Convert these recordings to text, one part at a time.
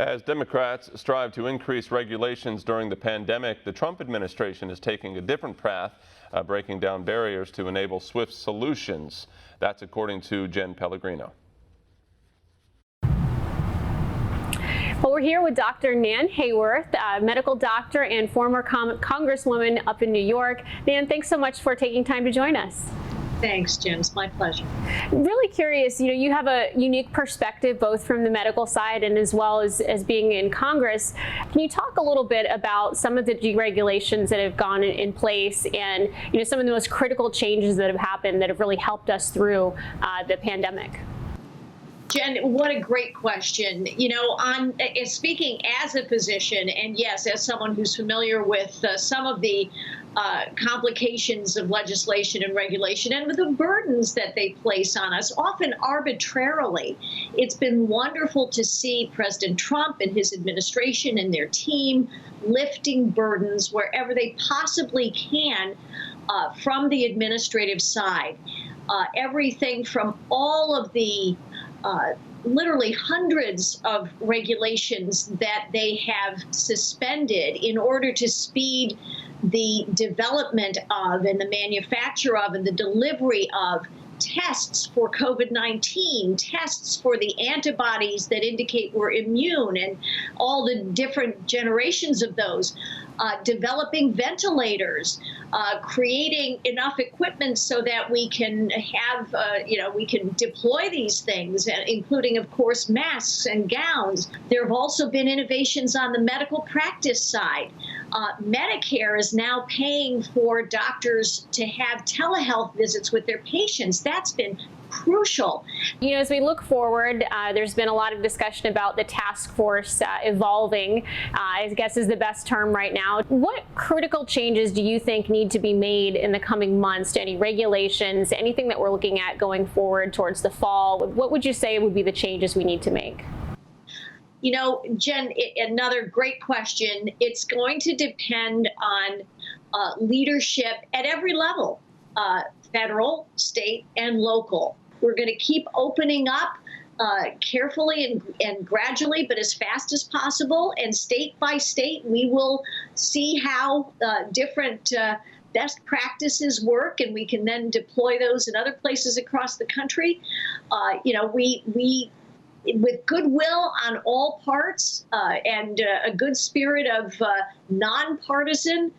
As Democrats strive to increase regulations during the pandemic, the Trump administration is taking a different path, breaking down barriers to enable swift solutions. That's according to Jenn Pellegrino. Well, we're here with Dr. Nan Hayworth, medical doctor and former congresswoman up in New York. Nan, thanks so much for taking time to join us. Thanks, Jen. It's my pleasure. Really curious, you have a unique perspective both from the medical side and as well as being in Congress. Can you talk a little bit about some of the deregulations that have gone in place and some of the most critical changes that have happened that have really helped us through the pandemic? Jen, what a great question. On speaking as a physician, and yes, as someone who's familiar with some of the complications of legislation and regulation and with the burdens that they place on us, often arbitrarily, it's been wonderful to see President Trump and his administration and their team lifting burdens wherever they possibly can from the administrative side. Everything from all of the literally hundreds of regulations that they have suspended in order to speed the development of and the manufacture of and the delivery of tests for COVID-19, tests for the antibodies that indicate we're immune and all the different generations of those, developing ventilators, creating enough equipment so that we can have, we can deploy these things, including, of course, masks and gowns. There have also been innovations on the medical practice side. Medicare is now paying for doctors to have telehealth visits with their patients. That's been crucial. As we look forward, there's been a lot of discussion about the task force evolving, I guess is the best term right now. What critical changes do you think need to be made in the coming months to any regulations, anything that we're looking at going forward towards the fall? What would you say would be the changes we need to make? Jen, another great question. It's going to depend on leadership at every level, federal, state, and local. We're going to keep opening up carefully and gradually, but as fast as possible. And state by state, we will see how different best practices work, and we can then deploy those in other places across the country. We with goodwill on all parts and a good spirit of nonpartisan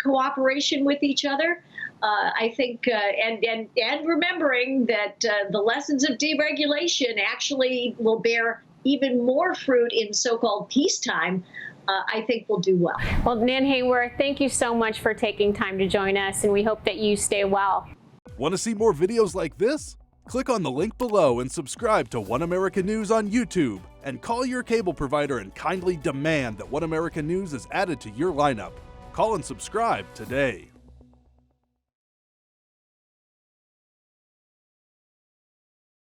cooperation with each other, I think, and remembering that the lessons of deregulation actually will bear even more fruit in so-called peacetime, I think we'll do well. Well, Nan Hayworth, thank you so much for taking time to join us, and we hope that you stay well. Want to see more videos like this? Click on the link below and subscribe to One America News on YouTube, and call your cable provider and kindly demand that One America News is added to your lineup. Call and subscribe today.